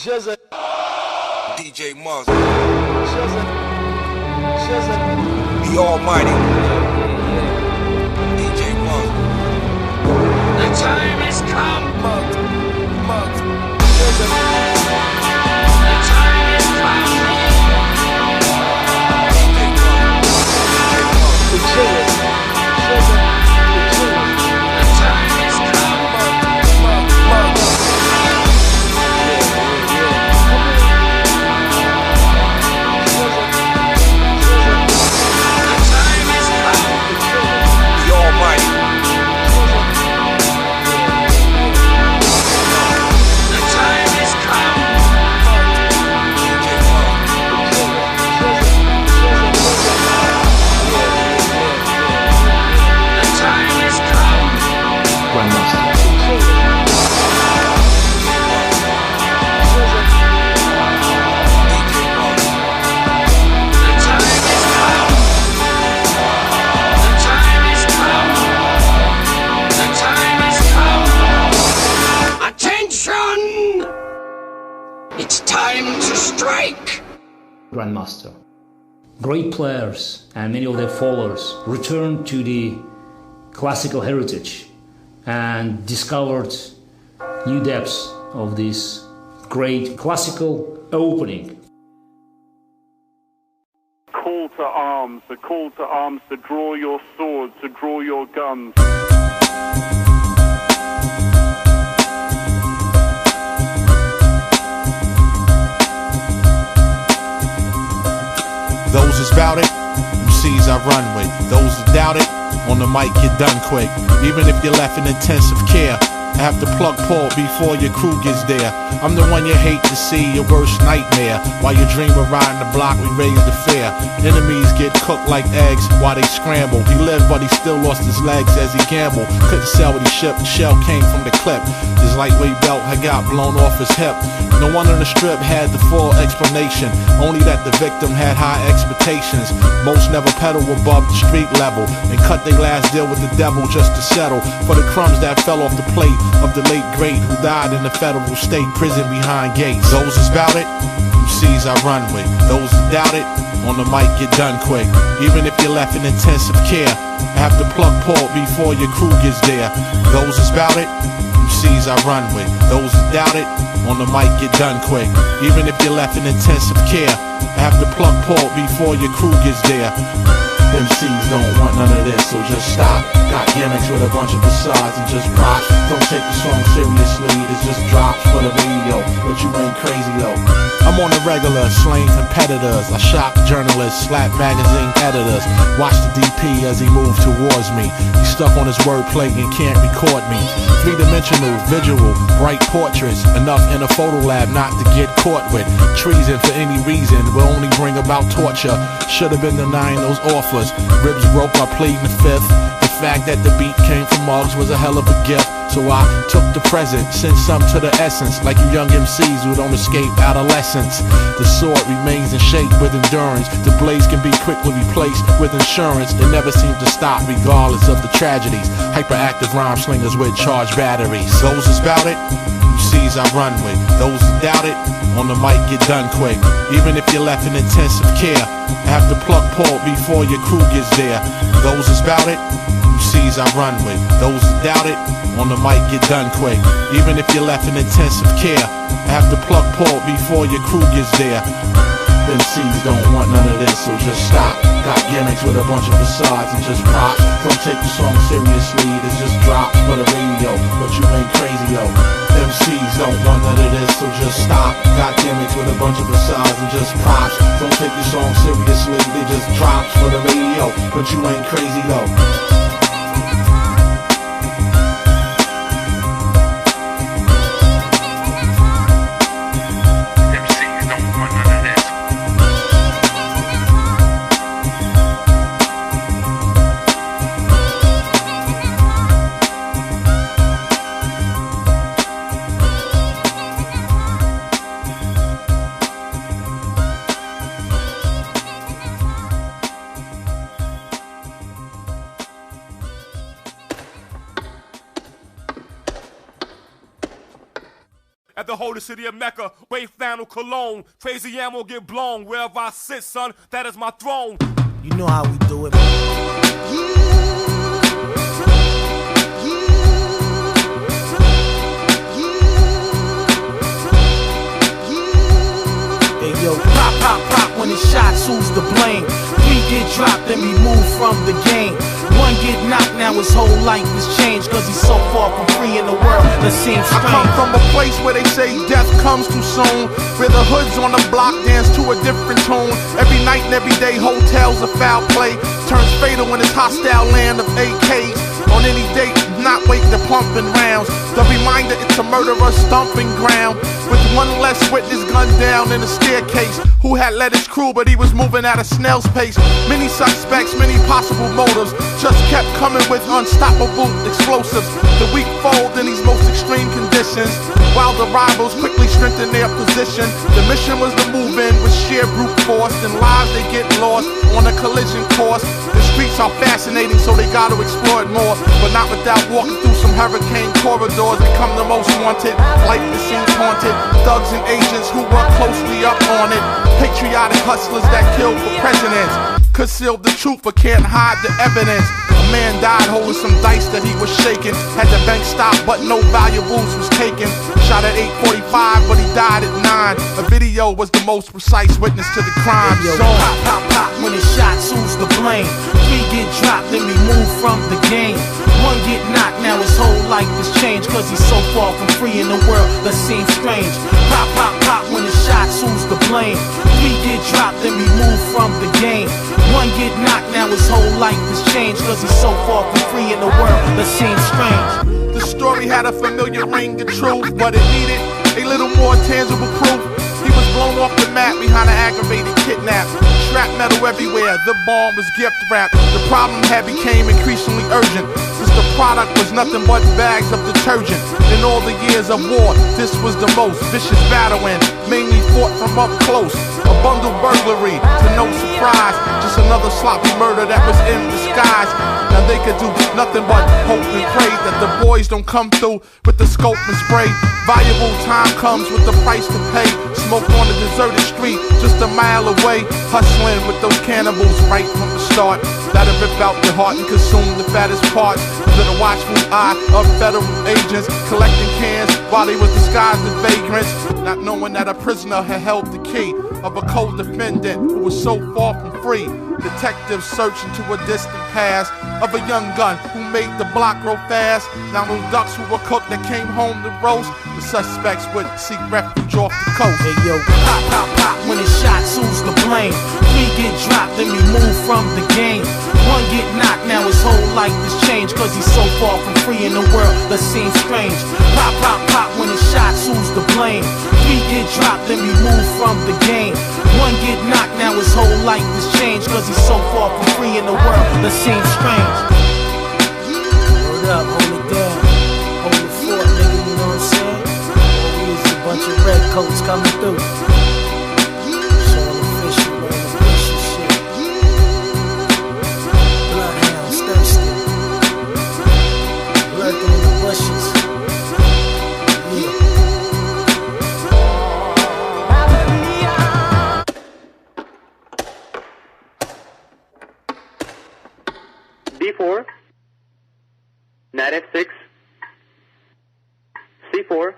GZA DJ Muzz, GZA the Almighty. DJ Muzz. The time has come. GZA The time has come. the chillers. The time has come. The time has come. The Almighty. The time has come. DJ Muzz. The time has come. Grandmasters. DJ Muzz. The time has come. The time has come. The time has come. Attention! It's time to strike. Grandmaster. Great players and many of their followers returned to the classical heritage and discovered new depths of this great classical opening. Call to arms, the call to arms to draw your swords, to draw your guns. Those that's bout it, MCs I run with. Those that doubt it, on the mic get done quick. Even if you're left in intensive care, I have to plug Paul before your crew gets there. I'm the one you hate to see, your worst nightmare. While you dream of riding the block, we raise the fear. Enemies get cooked like eggs while they scramble. He lived, but he still lost his legs as he gambled. Couldn't sell what he shipped, the shell came from the clip. His lightweight belt had got blown off his hip. No one on the strip had the full explanation, only that the victim had high expectations. Most never pedal above the street level and cut their last deal with the devil just to settle for the crumbs that fell off the plate of the late great who died in the federal state prison behind gates. Those that's bout it, MCs I run with. Those that doubt it, on the mic get done quick. Even if you're left in intensive care, I have to plug Paul before your crew gets there. Those that's bout it, MCs I run with. Those that doubt it, on the mic get done quick. Even if you're left in intensive care, I have to plug Paul before your crew gets there. MCs don't want none of this, so just stop. Got gimmicks with a bunch of facades and just props. Don't take the song seriously, it's just drops for the radio. But you ain't crazy though. I'm on the regular, slaying competitors. I shock journalists, slap magazine editors. Watch the DP as he moved towards me. He's stuck on his wordplay and can't record me. Three-dimensional, visual, bright portraits. Enough in a photo lab not to get caught with. Treason for any reason will only bring about torture. Should've been denying those offers. Ribs broke by pleading the fifth. The fact that the beat came from Muggs was a hell of a gift. So I took the present, sent some to the essence. Like you young MCs who don't escape adolescence. The sword remains in shape with endurance. The blades can be quickly replaced with insurance. It never seems to stop regardless of the tragedies. Hyperactive rhyme slingers with charged batteries. Those that's bout it, MCs I run with. Those that doubt it, on the mic get done quick. Even if you're left in intensive care, I have to plug Paul before your crew gets there. Those that's bout it, MCs I run with. Those that doubt it, on the mic get done quick. Even if you're left in intensive care, I have to plug Paul before your crew gets there. MCs don't want none of this, so just stop. Got gimmicks with a bunch of facades and just props. Don't take the song seriously, it's just drops for the radio. But you ain't crazy though. MCs don't want none of this, so just stop. Got gimmicks with a bunch of facades and just props. Don't take the song seriously, they just drops for the radio. But you ain't crazy though. at the holy city of Mecca. Wave flannel cologne, crazy ammo get blown. Wherever I sit, son, that is my throne. You know how we do it. Yo, pop, pop, pop when it's shots, who's to blame? 3 get dropped, then we move from the game. 1 get knocked, now his whole life is changed, cause he's so far from free in the world that seems strange. I come from a place where they say death comes too soon, where the hoods on the block dance to a different tune. Every night and every day, hotels of foul play turns fatal in this hostile land of AKs. On any date, not wait the pumping rounds. The reminder it's a murderer's stomping ground, with 1 less witness gunned down in a staircase, who had led his crew but he was moving at a snail's pace. Many suspects, many possible motives, just kept coming with unstoppable explosives. The weak fold in these most extreme conditions, while the rivals quickly strengthened their position. The mission was to move in with sheer brute force, and lives they get lost on a collision course. The streets are fascinating, so they gotta explore it more, but not without walking through some hurricane corridors. Become the most wanted, life that seems haunted. Thugs and agents who work closely up on it. Patriotic hustlers that kill for presidents, conceal the truth but can't hide the evidence. A man died holding some dice that he was shaking. Had the bank stop but no valuables was taken. Shot at 8:45 but he died at 9. A video was the most precise witness to the crime. Yo, pop, pop, pop when it's shots, who's to blame? 3 get dropped, then we move from the game. 1 get knocked, now his whole life is changed, cause he's so far from free in the world that seems strange. Pop, pop, pop when it's shots, who's to blame? 3 get dropped, then we move from the game. 1 get knocked, now his whole life is changed, cause he's so far from free in the world that seems strange. The story had a familiar ring of truth, but it needed a little more tangible proof. He was blown off the map behind an aggravated kidnap. Shrap metal everywhere, the bomb was gift wrapped. The problem had became increasingly urgent, since the product was nothing but bags of detergent. In all the years of war, this was the most vicious battle, and mainly fought from up close. A bundle burglary, to no surprise, just another sloppy murder that was in disguise. Now they could do nothing but hope and pray that the boys don't come through with the scope and spray. Valuable time comes with the price to pay. Smoke on a deserted street just a mile away, hustling with those cannibals right from the start. That'll rip out your heart and consume the fattest parts under the watchful eye of federal agents, collecting cans while they was disguised as vagrants, not knowing that a prisoner had held the key of a co-defendant who was so far from free. Detectives search into a distant past of a young gun who made the block grow fast. Now those ducks who were cooked that came home to roast, the suspects would seek refuge off the coast. Hey yo, pop, pop, pop when it's shots, who's to blame? 3 get dropped, then we move from the game. 1 get knocked, now his whole life is changed, cause he's so far from free in the world that seems strange. Pop, pop, pop when it's shots, who's to blame? 3 get dropped, then we move from the game. 1 get knocked, now his whole life is changed, cause he's so far from free in the world that seems strange. Hold up, hold it down, hold the fort, nigga, you know what I'm saying? We is a bunch of red coats coming through. Showing official, man, official shit. Bloodhounds thirsty, lurking in the bushes. Yeah. D4, Knight F6, C4,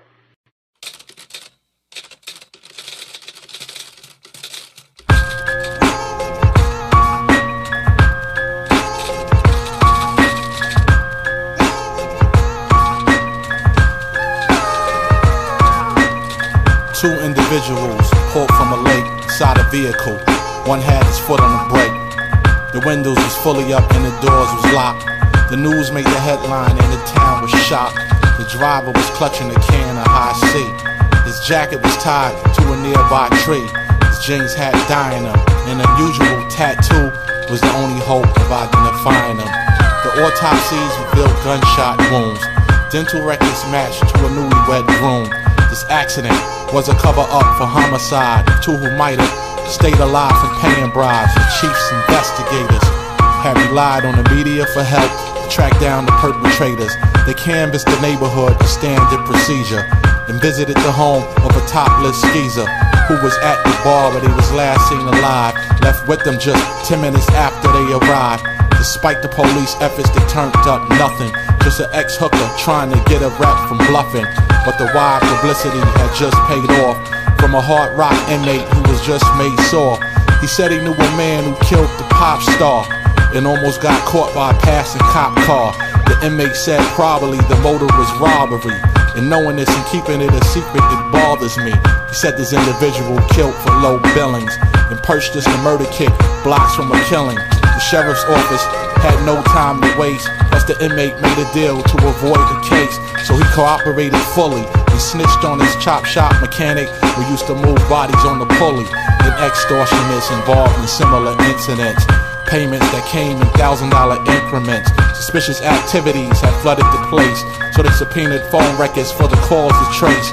Two individuals pulled from a lake inside a vehicle. One had his foot on the brake. The windows was fully up and the doors was locked. The news made the headline and the town was shocked. The driver was clutching a can of high C. His jacket was tied to a nearby tree. His jeans had dyeing him. An unusual tattoo was the only hope of identifying him. The autopsies revealed gunshot wounds. Dental records matched to a newlywed groom. This accident was a cover-up for homicide. Two who might have stayed alive from paying bribes. The chief's investigators had relied on the media for help to track down the perpetrators. They canvassed the neighborhood, the standard procedure. and visited the home of a topless skeezer who was at the bar where he was last seen alive. Left with them just 10 minutes after they arrived. Despite the police efforts, they turned up nothing. Just an ex-hooker trying to get a rep from bluffing. But the wide publicity had just paid off from a hard rock inmate who was just made sore. He said he knew a man who killed the pop star and almost got caught by a passing cop car. The inmate said probably the motive was robbery. And knowing this and keeping it a secret, it bothers me. He said this individual killed for low billings and purchased the murder kit blocks from a killing. The sheriff's office had no time to waste, plus the inmate made a deal to avoid the case. So he cooperated fully and snitched on his chop shop mechanic who used to move bodies on the pulley. And extortionists involved in similar incidents. Payments that came in $1,000 increments. Suspicious activities had flooded the place, so they subpoenaed phone records for the calls to trace.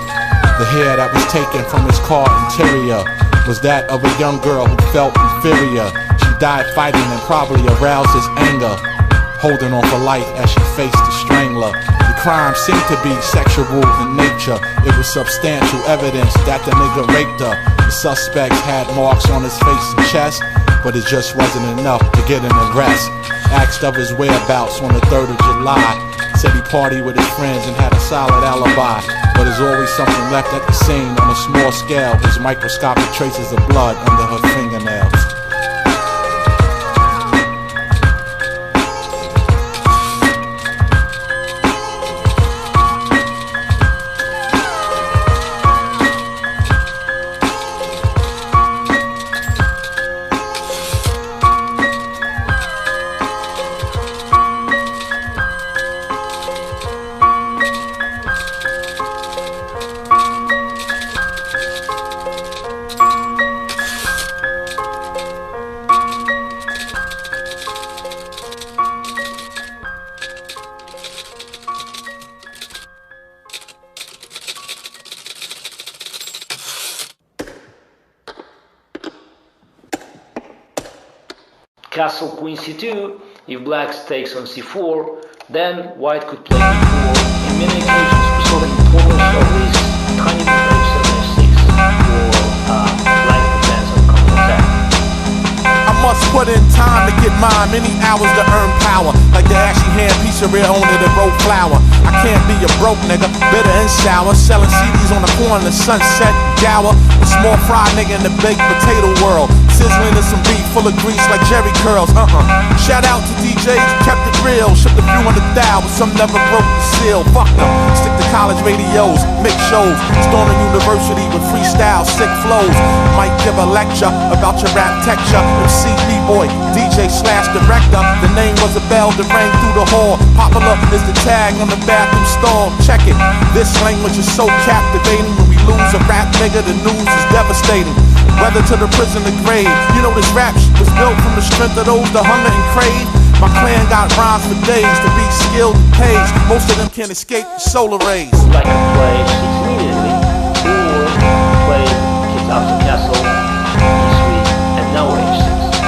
The hair that was taken from his car interior was that of a young girl who felt inferior. She died fighting and probably aroused his anger, holding on for life as she faced the strangler. The crime seemed to be sexual in nature. It was substantial evidence that the nigga raped her. The suspects had marks on his face and chest, but it just wasn't enough to get an arrest. Asked of his whereabouts on the 3rd of July. Said he partied with his friends and had a solid alibi. But there's always something left at the scene on a small scale. His microscopic traces of blood under her fingernails. Castle queen c2, if black takes on c4, then white could play d4. In many occasions we saw the importance of this tiny breaks of f6 for black defense of counterattack. I must put in time to get mine, many hours to earn power. Like the ashy hand pizzeria owner that roll flour. I can't be a broke nigga, bitter and sour. Selling CDs on the corner, sunset, gower. A small fry nigga in the baked potato world. Sizzling in some beef full of grease like Jerry curls. Shout out to DJs who kept it real. Shipped a few $100,000, but some never broke the seal. Fuck them. Stick to college radios, mix shows. Storming university with freestyle, sick flows. Might give a lecture about your rap texture. MC, B-boy, DJ / director. The name was a bell that rang through the hall. Popular is the tag on the bathroom stall. Check it. This language is so captivating. When we lose a rap nigga, the news is devastating. Whether to the prison or grave, you know this rap shit was built from the strength of those that hunger and crave. My clan got rhymes for days to be skilled and pays. Most of them can't escape the solar rays. Like to play h6 immediately, or play kids out to castle, e3, and now h6.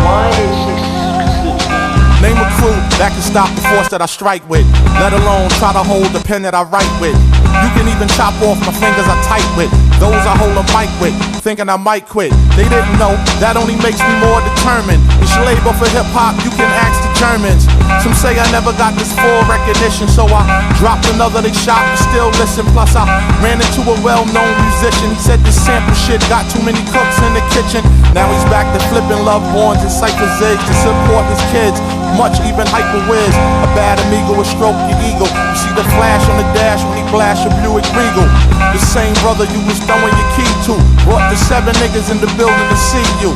Why h6 considered to be... Name a crew that can stop the force that I strike with, let alone try to hold the pen that I write with. You can even chop off my fingers I type with, those I hold a mic with, thinking I might quit. They didn't know, that only makes me more determined. It's your label for hip-hop, you can ask the Germans. Some say I never got this full recognition, so I dropped another, they shot and still listen. Plus I ran into a well-known musician. He said this sample shit got too many cooks in the kitchen. Now he's back to flipping love horns and cypher zigs to support his kids. Much even hyper whiz. A bad amigo will stroke your ego. You see the flash on the dash when he blast your Buick Regal. The same brother you was throwing your key to brought the 7 niggas in the building to see you.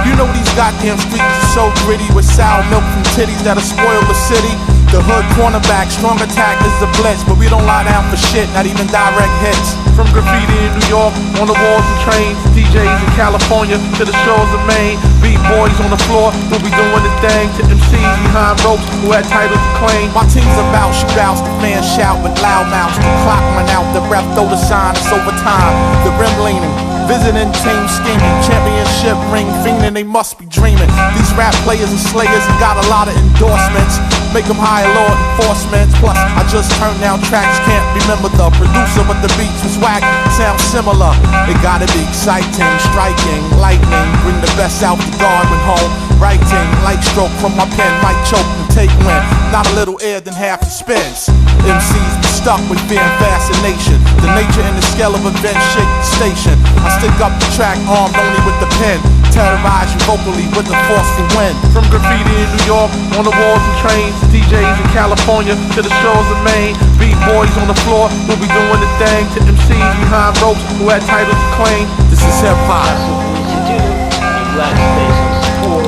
You know these goddamn streets are so gritty with sour milk from titties that'll spoil the city. The hood cornerback, strong attack is the blitz, but we don't lie down for shit, not even direct hits. From graffiti in New York, on the walls and trains, DJs in California to the shores of Maine. Beat boys on the floor who be doing the thing, to MCs behind ropes who had titles to claim. My team's about shootouts, the fans shout with loud mouths. The clock run out, the ref throw the sign, it's overtime. The rim leaning, visiting team scheming, championship ring fiending, they must be dreaming. These rap players and slayers got a lot of endorsements. Make them hire law enforcement. Plus, I just turned down tracks, can't remember the producer, but the beats was whack, sound similar. It gotta be exciting, striking, lightning. Bring the best out the guard when home. Writing, light stroke from my pen, might choke and take wind. Not a little air, then half the spins. MCs be stuck with fear and fascination. The nature and the scale of events shake the station. I stick up the track, armed only with the pen. Terrorize you vocally with the forceful wind. From graffiti in New York, on the walls and trains, DJs in California, to the shores of Maine. Beat boys on the floor who be doing the thing. To MCs behind ropes who had titles to claim. This is hip hop. That's what we need to do. In black spaces 4,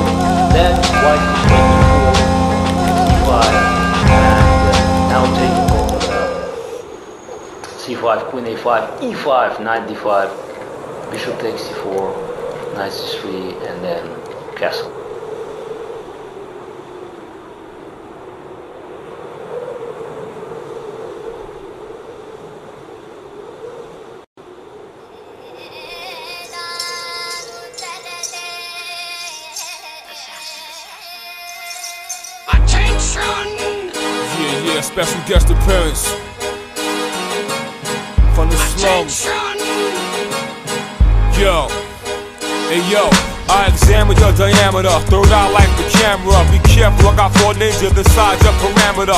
then white spaces 4, C5, and now taking over C5, Queen A5, E5, Knight D5, Bishop takes C4. Knight C3, and then castle. Attention! Yeah, special guest appearance from the slums. Yo. Hey yo, I examine your diameter, throw it out like the camera. Be careful, I got 4 ninjas inside your perimeter.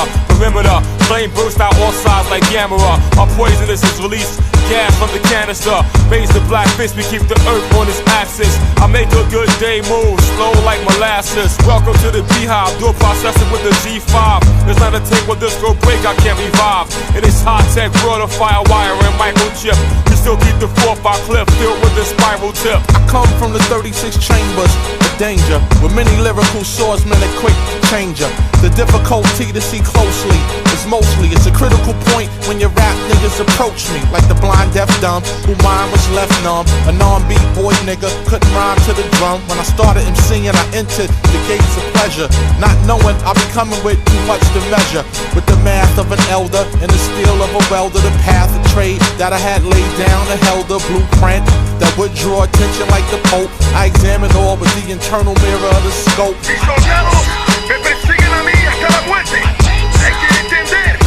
Flame burst out all sides like Gamera. Our poisonous is released, gas from the canister. Raise the black fist, we keep the earth on its axis. I make a good day move, slow like molasses. Welcome to the beehive, dual processing with the Z5. There's not a tape with this go break, I can't revive. It is high-tech, broader fire wire and microchip. We still keep the 4-5 clip filled with the spiral tip. I come from the 36 chambers of danger, with many lyrical swordsmen and quick changer. The difficulty to see closely is mostly, it's a critical point when your rap niggas approach me. Like the blind, deaf, dumb, who mine was left numb. A non-beat boy nigga couldn't rhyme to the drum. When I started MCing, I entered the gates of pleasure, not knowing I'll be coming with too much to measure. With the math of an elder and the steel of a welder, the path of trade that I had laid down and held a blueprint that would draw attention like the Pope. I examined all with the internal mirror of the scope. Mis soldados me persiguen a mí hasta la muerte. Hay que entender,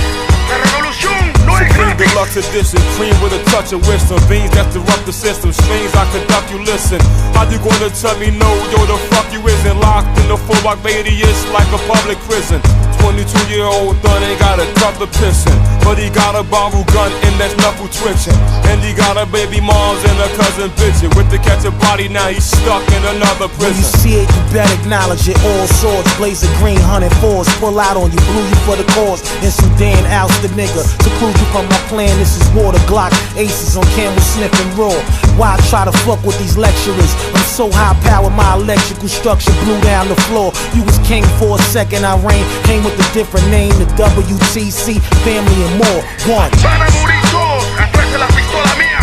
la revolución no es Supreme gratis. deluxe edition, cream with a touch of wisdom. Beans that disrupt the system, strings I conduct you listen. How you gonna tell me no, yo, the fuck you isn't? Locked in the 4-block radius like a public prison. 22-year-old thug ain't got a cup of pissing, but he got a bottle gun and that's knuckle twitching. And he got a baby moms and a cousin bitching. With the catch a body, now he's stuck in another When you prison. see it, you better acknowledge it. All swords, blaze of green, 104s. Pull out on you, blew you for the cause. In Sudan, oust the nigga. Seclude you from my plan, this is water. Glock, aces on camel sniffing raw. Why try to fuck with these lecturers? I'm so high powered, my electrical structure blew down the floor. You was king for a second, I reigned. Came with a different name, the WTC, family and more. One. Van a morir todos atrás de la pistola mía.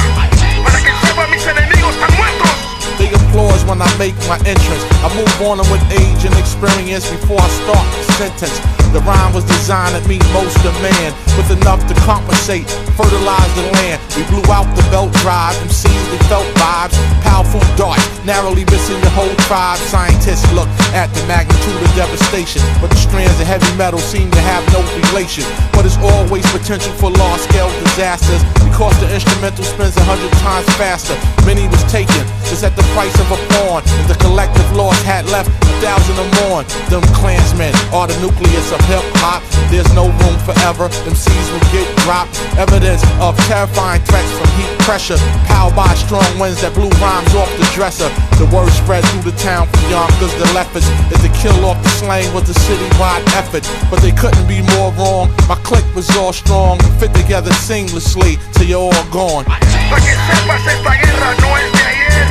Para que sepan mis enemigos están muertos. They applause when I make my entrance. I move on them with age and experience before I start the sentence. The rhyme was designed to meet most demand, with enough to compensate, fertilize the land. We blew out the belt drive, MCs they felt vibes, powerful darts, narrowly missing your whole tribe. Scientists look at the magnitude of devastation, but the strands of heavy metal seem to have no relation. But it's always potential for large-scale disasters, because the instrumental spins 100 times faster. Many was taken, it's at the price of a pawn, and the collective loss had left 1,000 or more. Them clansmen are the nucleus of hip-hop. There's no room forever, them seeds will get dropped. Evidence of terrifying threats from heat pressure, powered by strong winds that blew rhymes off the dresser. The word spread through the town from Yonkers to Lefferts, that the kill off the slang was a citywide effort. But they couldn't be more wrong, my clique was all strong, we fit together seamlessly till you're all gone. Para que sepas, esta guerra no es de ayer,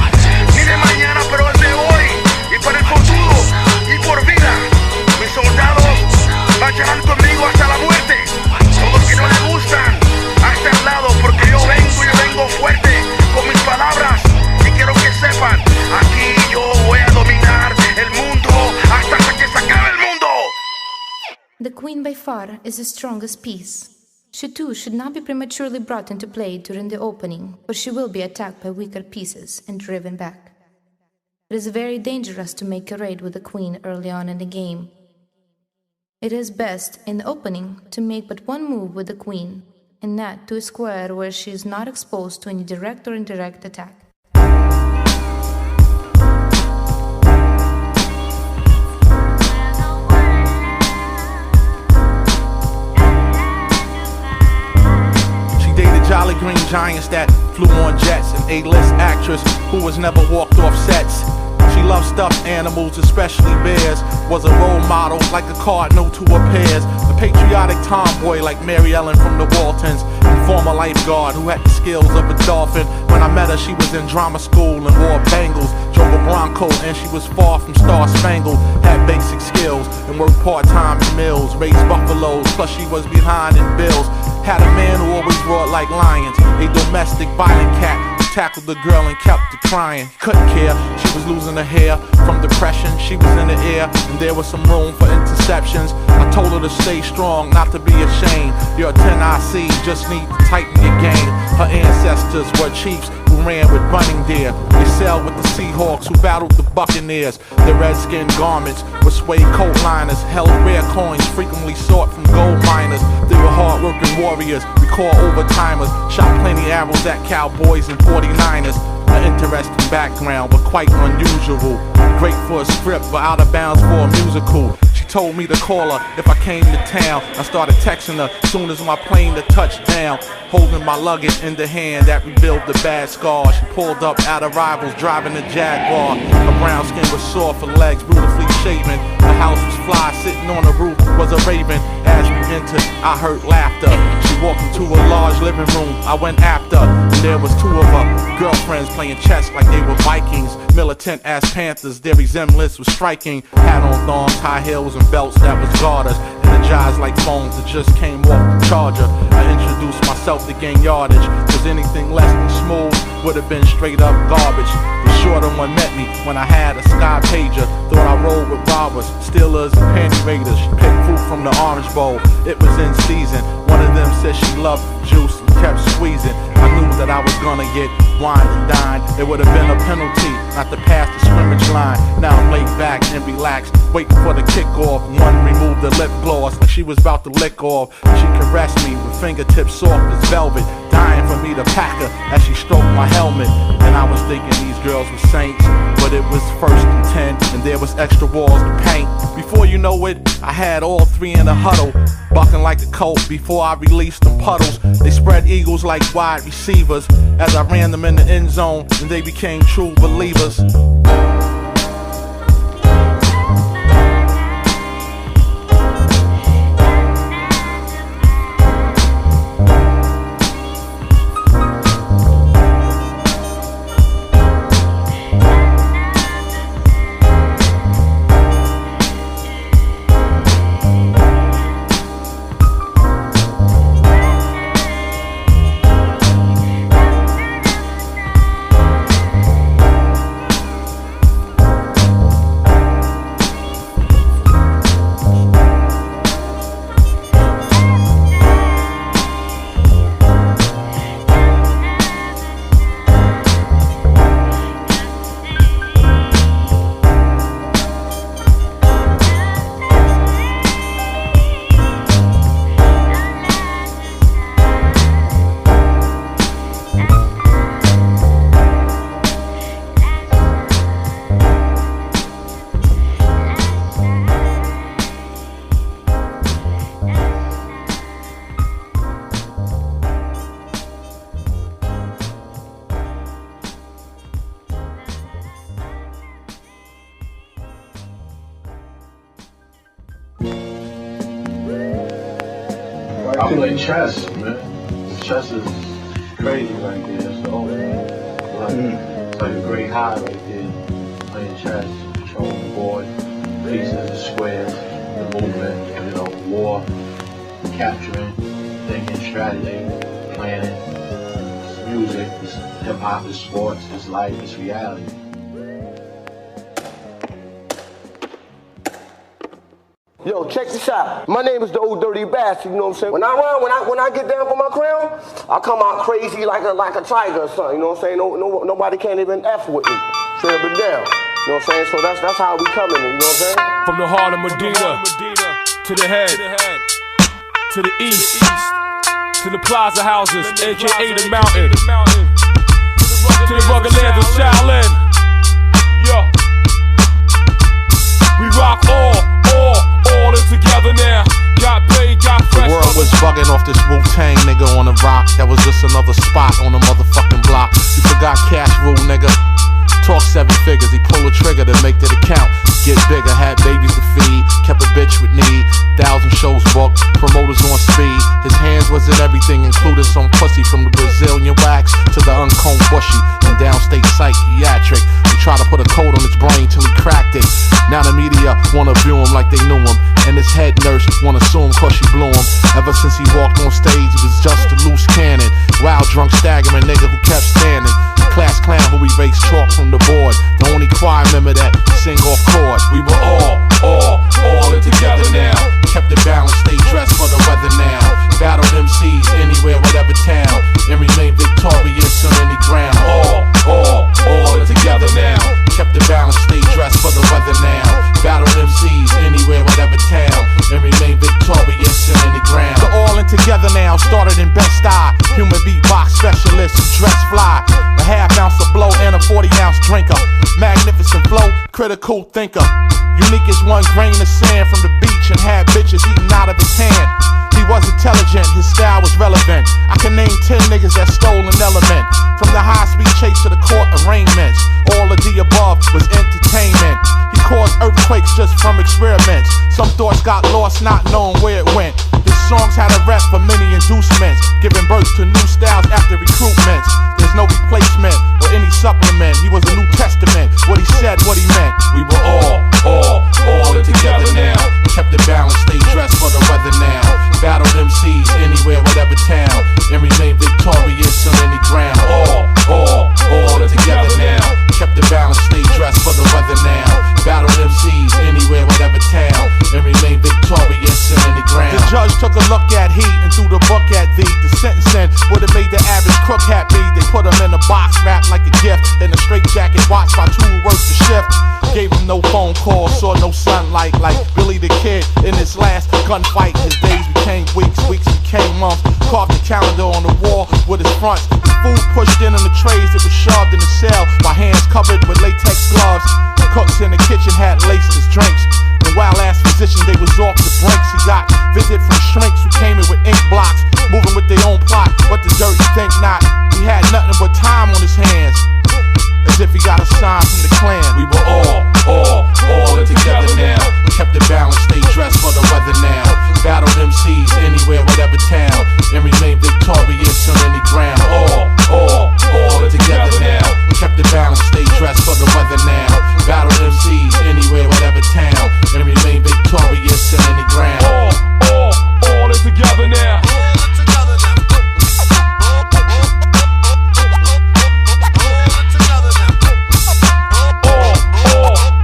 ni de mañana, pero es de hoy. Y para el futuro, y por vida. Mis soldados marcharán conmigo hasta la muerte. Todos que no le gustan, hasta el lado, porque yo vengo fuerte con mis palabras. Y quiero que sepan, aquí yo voy a dominar el mundo hasta que se acabe el mundo. The Queen by far is the strongest piece. She too should not be prematurely brought into play during the opening, or she will be attacked by weaker pieces and driven back. It is very dangerous to make a raid with the Queen early on in the game. It is best, in the opening, to make but one move with the queen, and that to a square where she is not exposed to any direct or indirect attack. She dated Jolly Green Giants that flew on jets, an A-list actress who has never walked off sets. She loved stuffed animals, especially bears. Was a role model like a cardinal to her peers. A patriotic tomboy like Mary Ellen from the Waltons. And former lifeguard who had the skills of a dolphin. When I met her, she was in drama school and wore bangles. Drove a Bronco and she was far from star-spangled. Had basic skills and worked part-time in mills. Raised buffaloes, plus she was behind in bills. Had a man who always roared like lions. A domestic violent cat. Tackled the girl and kept her crying. Couldn't care, she was losing her hair from depression. She was in the air and there was some room for interceptions. I told her to stay strong, not to be ashamed. You're a 10 IC, just need to tighten your game. Her ancestors were chiefs who ran with running deer. They sailed with the Seahawks who battled the Buccaneers. The redskin garments were suede coat liners. Held rare coins frequently sought from gold miners. They were hard-working warriors, we call overtimers. Shot plenty arrows at cowboys and 49ers. An interesting background, but quite unusual. Great for a script, but out of bounds for a musical. She told me to call her if I came to town. I started texting her soon as my plane to touch down. Holding my luggage in the hand that revealed the bad scars. She pulled up at arrivals driving a Jaguar. Her brown skin was soft, her legs beautifully shaven. The house was fly, sitting on the roof was a raven. As we entered, I heard laughter. She walked into a large living room, I went after. And there was two of her girlfriends playing chess like they were Vikings. Militant as Panthers, their resemblance was striking. Hat on thongs, high heels and belts that was garters. Energized like phones that just came off the charger. I introduced myself to gain yardage, cause anything less than smooth would have been straight up garbage. The shorter one met me when I had a sky pager. Thought I rolled with robbers, stealers, and panty raiders. She picked fruit from the orange bowl, it was in season. One of them said she loved juice and kept squeezing. I knew that I was gonna get wine and dine. It would have been a penalty not to pass the scrimmage line. Now I'm laid back and relaxed, waiting for the kickoff. One removed the lip gloss like she was about to lick off. She caressed me with fingertips soft as velvet, dying for me to pack her as she stroked my helmet. And I was thinking these girls were saints, but it was 1st and 10, and there was extra walls to paint. Before you know it, I had all three in a huddle, bucking like a colt before I released them puddles. They spread eagles like wide receivers as I ran them in the end zone, and they became true believers. I play chess, man. Chess is crazy right there. It's the ultimate. It's like a great high right there. Playing chess, controlling the board, pieces, the squares, the movement, war, capturing, thinking, strategy, planning. It's music, it's hip hop, it's sports, it's life, it's reality. Yo, check this out. My name is the old dirty bastard, you know what I'm saying? When I run, when I get down for my crown, I come out crazy like a tiger or something, you know what I'm saying? Nobody can't even F with me. Straight up and down. You know what I'm saying? So that's how we coming, you know what I'm saying? From the heart of Medina. to the head, to the east, to the plaza houses, aka the mountain, to the rugged lands of Shaolin. Yo, we rock all in together now. Got paid, got fresh. The world was bugging off this Wu-Tang nigga on the rock. That was just another spot on the motherfucking block. You forgot cash rule, nigga. Talk 7 figures, he pull a trigger to make that account. Get bigger, had babies to feed, kept a bitch with need. 1,000 shows booked, promoters on speed. His hands was in everything, including some pussy from the Brazilian wax to the uncombed bushy and downstate psychiatric. He tried to put a code on his brain till he cracked it. Now the media wanna view him like they knew him, and his head nurse wanna sue him cause she blew him. Ever since he walked on stage, he was just a loose cannon. Wild, drunk, staggering nigga who kept standing. Class clown who erased chalk from the board. The only choir member that sing off chord. We were all in together now. Kept it balanced, stayed dressed for the weather now. Battled MCs anywhere, whatever town, and remained victorious on any ground. All in together now. Kept it balanced, stayed dressed for the weather now. Battled MCs anywhere, whatever town, and remained victorious on any ground. The all in together now started in Best Eye. Human beatbox specialist who dress fly. A half ounce of blow and a 40-ounce drinker. Magnificent flow, critical thinker. Unique as 1 grain of sand from the beach and had bitches eating out of his hand. He was intelligent, his style was relevant. I can name 10 niggas that stole an element. From the high-speed chase to the court arraignments. All of the above was entertainment. He caused earthquakes just from experiments. Some thoughts got lost not knowing where it went. His songs had a rep for many inducements, giving birth to new styles after recruitments. There's no replacement or any supplement. He was a New Testament. What he said, what he meant. We were all in together now. Kept it balanced, stayed dressed for the weather now. Battled MCs anywhere, whatever town, and remained victorious on any ground. All in together now. Kept it balanced, stayed dressed for the weather now. Battled MCs anywhere, whatever town, and remained victorious on any ground. The judge took a look at he and threw the book at thee. The sentencing would have made the average crook happy. They put him in a box wrapped like a gift, in a straight jacket watched by 2 who worked the shift. Gave him no phone call, saw no sunlight like Billy the Kid in his last gunfight. His days became weeks, weeks became months. Carved the calendar on the wall with his fronts. His food pushed in on the trays that was shoved in the cell, my hands covered with latex gloves. Cooks in the kitchen had laced his drinks. The wild ass physician, they was off the brinks. He got visit from shrinks who came in with ink blocks, moving with their own plot. What the dirty think not? He had nothing but time on his hands, as if he got a sign from the clan. We were all in together now. Kept it balanced, stayed dressed for the weather now. Battled MCs anywhere, whatever town, and remained victorious on any ground. All in together now. Kept it balanced, stayed dressed for the weather now. Battled MCs anywhere, whatever town, and remained victorious on any ground. All in together now. Together now.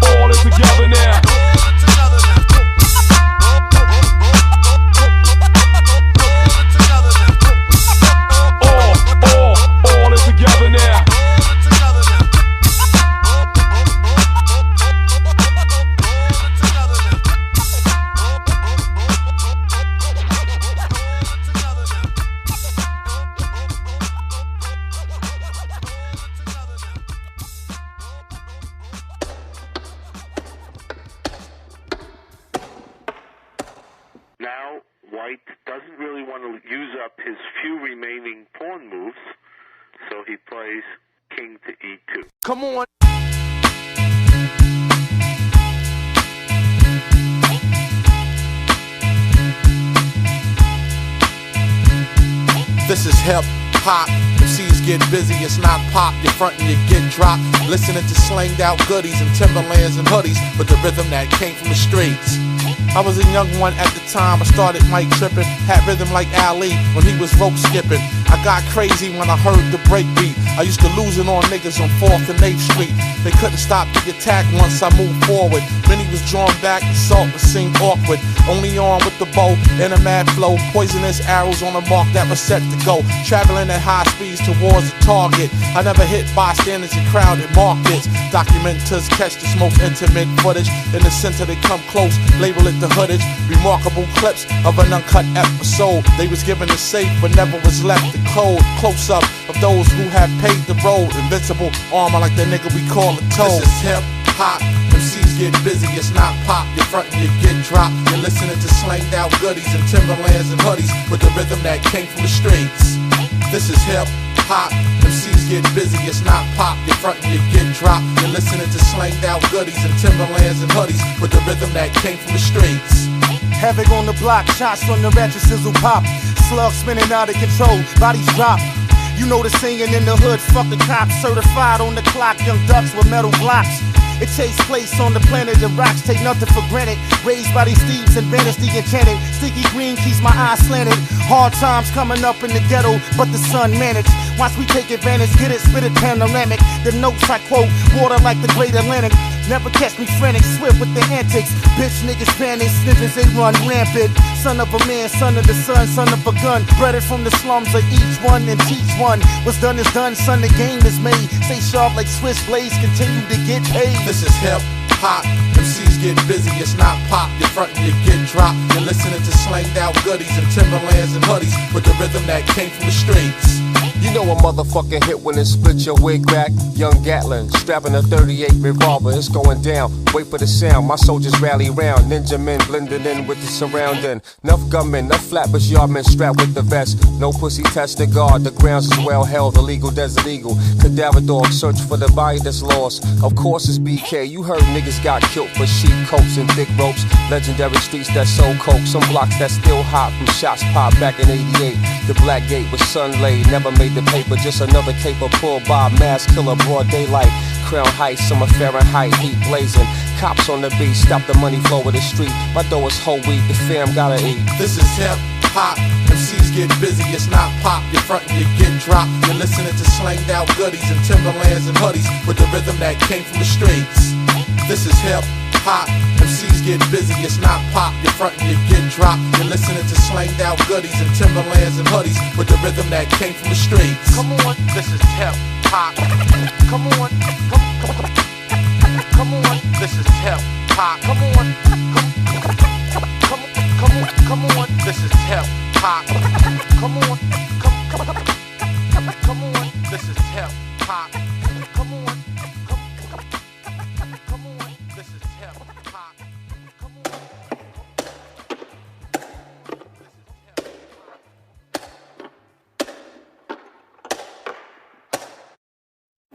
All is together now. Now, White doesn't really want to use up his few remaining pawn moves, so he plays king to e2. Come on. This is hip hop. MCs get busy, it's not pop. You're frontin', you get dropped. Listening to slanged out goodies and Timberlands and hoodies, but the rhythm that came from the streets. I was a young one at the time, I started mic tripping. Had rhythm like Ali when he was rope skipping. I got crazy when I heard the breakbeat. I used to lose it on niggas on 4th and 8th Street. They couldn't stop the attack once I moved forward. Many was drawn back, the salt was seemed awkward. Only on with the bow and a mad flow. Poisonous arrows on a mark that was set to go. Traveling at high speeds towards the target. I never hit bystanders in crowded markets. Documenters catch this most intimate footage. In the center they come close, label it the hoodage. Remarkable clips of an uncut episode. They was given the safe but never was left the code. Close up of those who have paid the road. Invincible armor like the nigga we call a toad. This is hip hop. MCs get busy, it's not pop. You're frontin', you get dropped. You're listening to slanged out goodies and Timberlands and hoodies with the rhythm that came from the streets. This is hip hop. MCs get busy, it's not pop. You're frontin', you get dropped. You're listening to slanged out goodies and Timberlands and hoodies with the rhythm that came from the streets. Havoc on the block, shots from the ratchet sizzle pop. Slugs spinning out of control, bodies drop. You know the singing in the hood, fuck the cops. Certified on the clock, young ducks with metal blocks. It takes place on the planet of rocks, take nothing for granted. Raised by these thieves and bandits, the enchanted. Sticky green keeps my eyes slanted. Hard times coming up in the ghetto, but the sun managed. Once we take advantage, get it, spit it panoramic. The notes I quote, water like the great Atlantic. Never catch me frantic, swift with the antics. Bitch niggas panic, sniffers, they run rampant. Son of a man, son of the sun, son of a gun. Bred it from the slums of each one and teach one. What's done is done, son, the game is made. Stay sharp like Swiss blades, continue to get paid. This is hip hop. MCs get busy, it's not pop. You're frontin', you get dropped. You're listening to slanged out goodies and Timberlands and hoodies with the rhythm that came from the streets. You know a motherfucking hit when it split your wig back. Young Gatlin, strapping a 38 revolver, it's going down. Wait for the sound, my soldiers rally round. Ninja men blending in with the surrounding. Enough gunmen, enough flatbush yardmen strapped with the vest. No pussy test to guard, the grounds is well held. Illegal desert eagle, cadaver dog search for the body that's lost. Of course it's BK, you heard niggas got killed for sheep coats and thick ropes. Legendary streets that sold coke, some blocks that still hot from shots popped back in 88. The Black Gate was sun-laid, never made the paper, just another caper pulled by a mass killer, broad daylight. Crown Heights, summer Fahrenheit, heat blazing. Cops on the beat, stop the money flow of the street. My dough is whole wheat, the fam gotta eat. This is hip hop. MCs get busy, it's not pop. You're frontin', you get dropped. You're listening to slanged out goodies and Timberlands and hoodies with the rhythm that came from the streets. This is hip hop. MCs get busy, it's not pop. You're frontin', you get dropped. You're listening to slanged out goodies and Timberlands and hoodies with the rhythm that came from the streets. Come on, this is hip hop. Come on, come on, this is hip hop. Come on, come on, this is hip hop. Come on, come on, this is hip hop. Come on, come on, this is hip hop.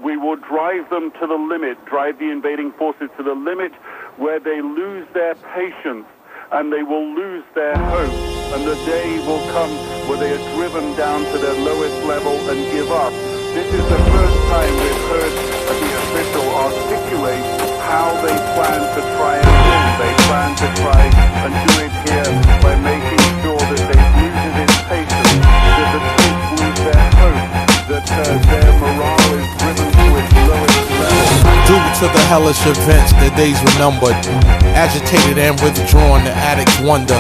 We will drive them to the limit, drive the invading forces to the limit where they lose their patience and they will lose their hope. And the day will come where they are driven down to their lowest level and give up. This is the first time we've heard the official articulate how they plan to try and win. They plan to try and do it here by making sure that they loses its patience, that the troops lose their hope, that their morale is driven to its lowest level. Due to the hellish events, the days were numbered. Agitated and withdrawn, the addicts wonder.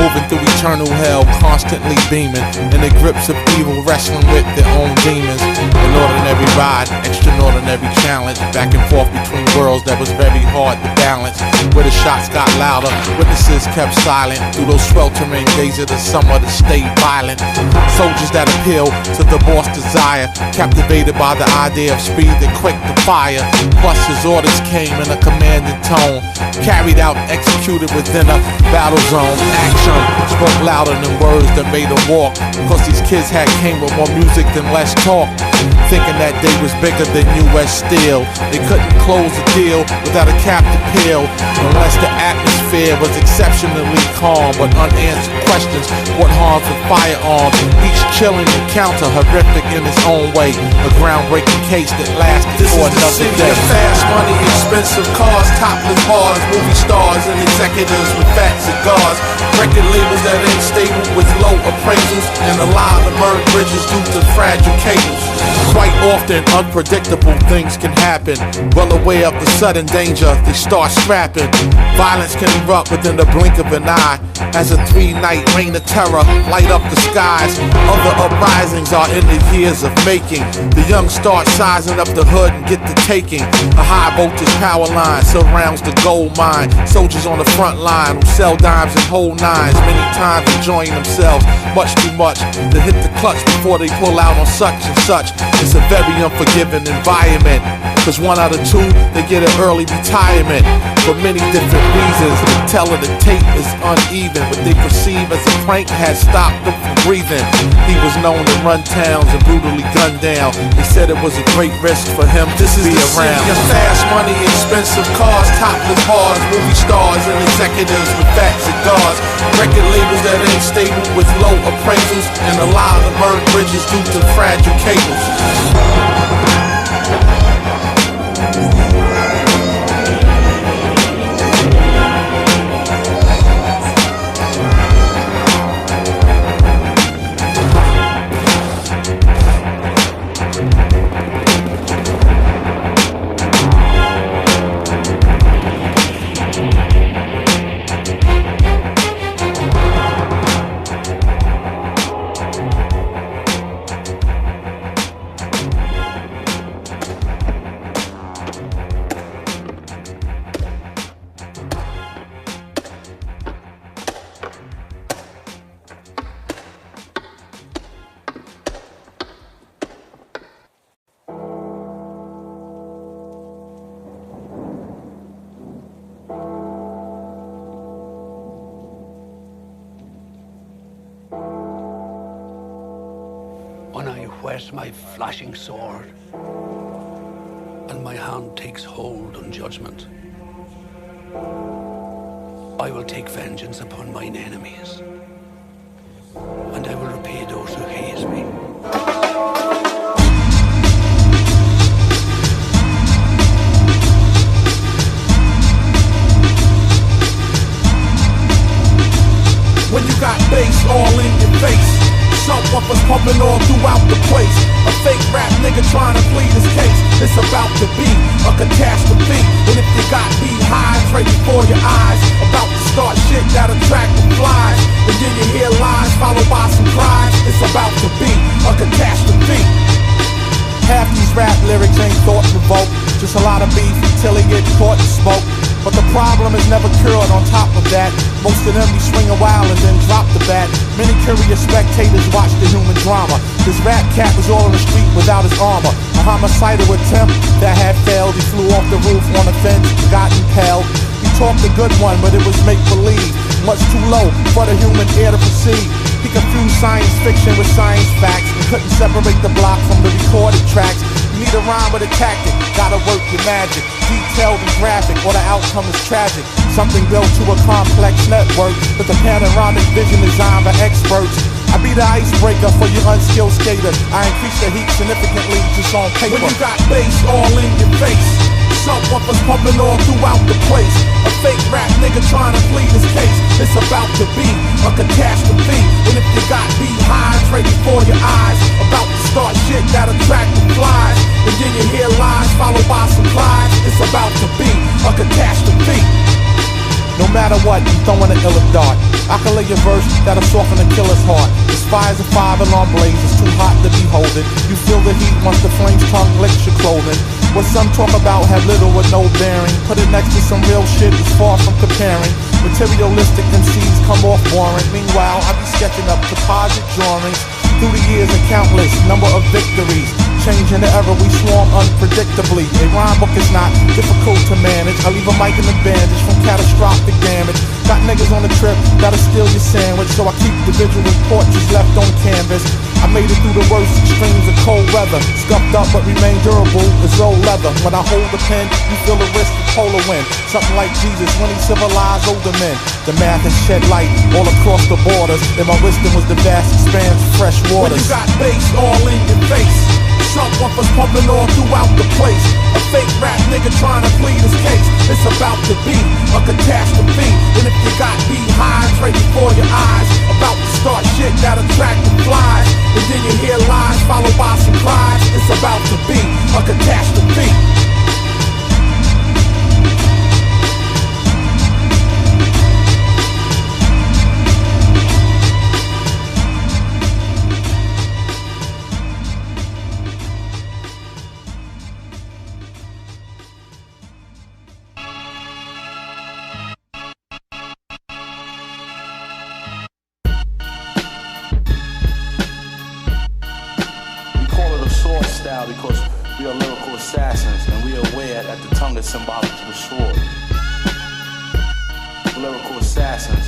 Moving through eternal hell, constantly beaming. In the grips of evil, wrestling with their own demons. An ordinary ride, extraordinary challenge. Back and forth between worlds that was very hard to balance. Where the shots got louder, witnesses kept silent. Through those sweltering days of the summer that stayed violent. Soldiers that appeal to the boss' desire. Captivated by the idea of speed and quick to fire. Plus his orders came in a commanding tone. Carried out, executed within a battle zone. Action spoke louder than words that made them walk. Cause these kids had came with more music than less talk. thinking that they was bigger than U.S. Steel. They couldn't close the deal without a captive pill, unless the atmosphere was exceptionally calm. But unanswered questions brought harm from firearms. Each chilling encounter, horrific in its own way. A groundbreaking case that lasted for another day. Fast money, expensive cars, topless bars, movie stars, and executives with fat cigars. Record labels that ain't stable with low appraisals, and a lot of burned bridges due to fragile cables. Quite often, unpredictable things can happen. Well aware of the sudden danger, they start scrapping. Violence can erupt within the blink of an eye, as a 3-night reign of terror light up the skies. Other uprisings are in the years of making. The young start sizing up the hood and get to taking. A high voltage power line surrounds the gold mine. Soldiers on the front line who sell dimes and whole nines, many times enjoying themselves much too much to hit the clutch before they pull out on such and such. It's a very unforgiving environment, cause 1 out of 2, they get an early retirement for many different reasons. The tell of the tape is uneven. What they perceive as a prank has stopped them from breathing. He was known to run towns and brutally gun down. They said it was a great risk for him to be around. Your fast money, expensive cars, topless bars, movie stars, and executives with fat cigars. Record labels that ain't stable with low appraisals, and a lot of burned bridges due to fragile cables. When I whet my flashing sword, and my hand takes hold on judgment, I will take vengeance upon mine enemies, and I will repay those who hate me. When you got bass all in your face, soap bumpers pumping all throughout the place. A fake rap nigga trying to plead his case. It's about to be a catastrophe. And if you got beehives right before your eyes, about to start shit that attract the flies, and then you hear lies followed by some cries, it's about to be a catastrophe. Half these rap lyrics ain't thought-provoked, just a lot of beef till they get caught in smoke. But the problem is never cured. On top of that, most of them be swinging wild and then drop the bat. Many curious spectators watch the human drama. This rap cat was all in the street without his armor. A homicidal attempt that had failed. He flew off the roof on a fence, got impaled. He talked a good one, but it was make-believe, much too low for the human ear to perceive. He confused science fiction with science facts and couldn't separate the block from the recorded tracks. You need a rhyme with a tactic, gotta work your magic. Detailed and graphic, or the outcome is tragic. Something built to a complex network with a panoramic vision designed by experts. I be the icebreaker for you unskilled skaters. I increase the heat significantly just on paper. When you got bass all in your face, soap bumpers pumping all throughout the place. A fake rap nigga trying to plead his case. It's about to be a catastrophe. And if you got beehives right before your eyes, about to start shit that attract the flies, and then you hear lies followed by some cries, it's about to be a catastrophe. No matter what, I'm throwing an illa dart. I can lay a verse that'll soften a killer's heart. This fire's a 5-alarm blaze, it's too hot to be holding. You feel the heat once the flames tongue licks your clothing. What some talk about have little or no bearing. Put it next to some real shit that's far from comparing. Materialistic MCs come off boring. Meanwhile, I be sketching up composite drawings Through the years, a countless number of victories. Changing the era, we swarm unpredictably. A rhyme book is not difficult to manage. I leave a mic in the bandage from catastrophic damage. Got niggas on the trip that'll steal your sandwich, so I keep the visual portraits left on canvas. I made it through the worst extremes of cold weather. Scuffed up but remain durable as old leather. When I hold the pen, you feel the risk of polar wind. Something like Jesus when he civilized older men. The math has shed light all across the borders, and my wisdom was the vast expanse of fresh waters. When you got bass all in your face, subwoofers pumping all throughout the place. A fake rap nigga trying to plead his case. It's about to be a catastrophe. And if you got beehives right before your eyes, about to start shit that attract the flies, and then you hear lies followed by some cries, it's about to be a catastrophe. Because we are lyrical assassins and we are aware that the tongue is symbolic to the sword. Lyrical assassins.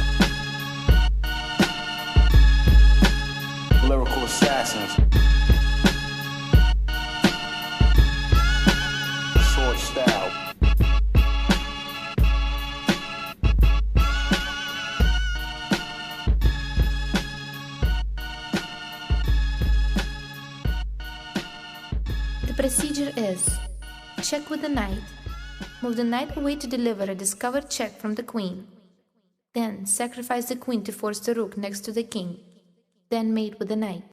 Lyrical assassins. Sword style. The procedure is: check with the knight, move the knight away to deliver a discovered check from the queen, then sacrifice the queen to force the rook next to the king, then mate with the knight.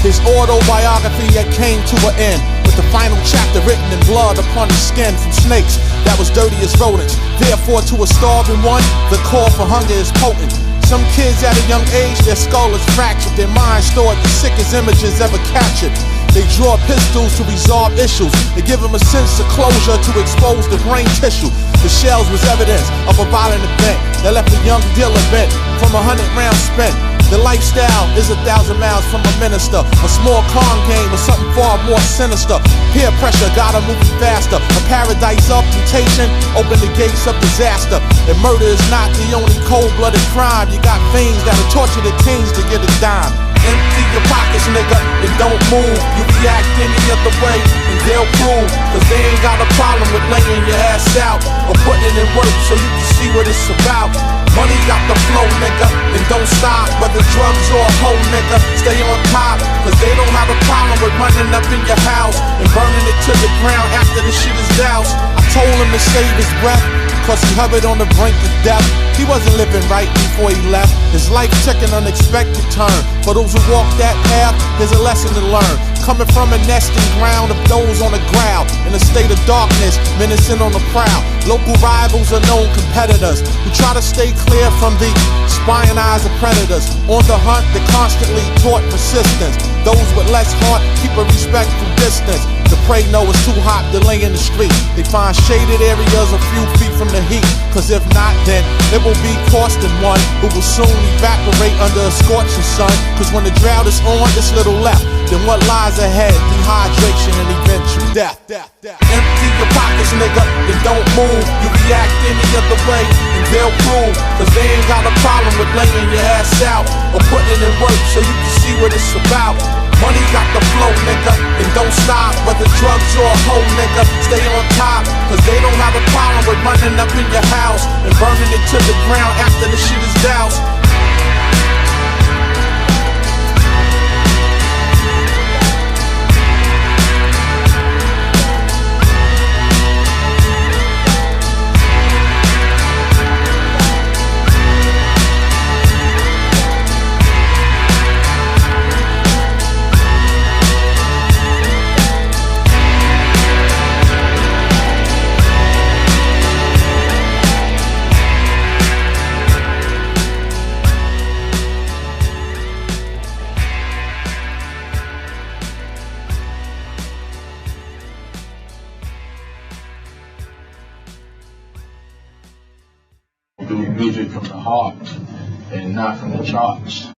His autobiography that came to an end, with the final chapter written in blood upon his skin from snakes that was dirty as rodents. Therefore, to a starving one, the call for hunger is potent. Some kids at a young age, their skull is fractured, their minds stored the sickest images ever captured. They draw pistols to resolve issues. They give them a sense of closure to expose the brain tissue. The shells was evidence of a violent event that left a young dealer bent from 100 rounds spent. The lifestyle is 1,000 miles from a minister. A small con game or something far more sinister. Peer pressure gotta move faster. A paradise of temptation open the gates of disaster. And murder is not the only cold-blooded crime. You got fiends that'll torture the teens to get a dime. Empty your pockets, nigga, and don't move. You react any other way, and they'll prove. Cause they ain't got a problem with laying your ass out or putting in work so you can see what it's about. Money got the flow, nigga, and don't stop. Whether drugs or a hoe, nigga, stay on top. Cause they don't have a problem with running up in your house and burning it to the ground after the shit is doused. I told him to save his breath, cause he hovered on the brink of death. He wasn't living right before he left. His life took an unexpected turn. For those who walk that path, there's a lesson to learn. Coming from a nesting ground of those on the ground, in a state of darkness, menacing on the prowl. Local rivals are known competitors who try to stay clear from the spying eyes of predators. On the hunt, they constantly taught persistence. Those with less heart keep a respectful distance. The prey know it's too hot to lay in the street. They find shaded areas a few feet from the heat. Cause if not, then it will be costing one who will soon evaporate under a scorching sun. Cause when the drought is on, it's little left. Then what lies ahead? Dehydration and eventual death. Empty your pockets, nigga, and don't move. You react any other way, and they'll prove. Cause they ain't got a problem with laying your ass out or putting in work so you can see what it's about. Money got the flow, nigga, and don't stop. Whether drugs or a hoe, nigga, stay on top. Cause they don't have a problem with running up in your house and burning it to the ground after the shit is doused. do music from the heart and not from the charts.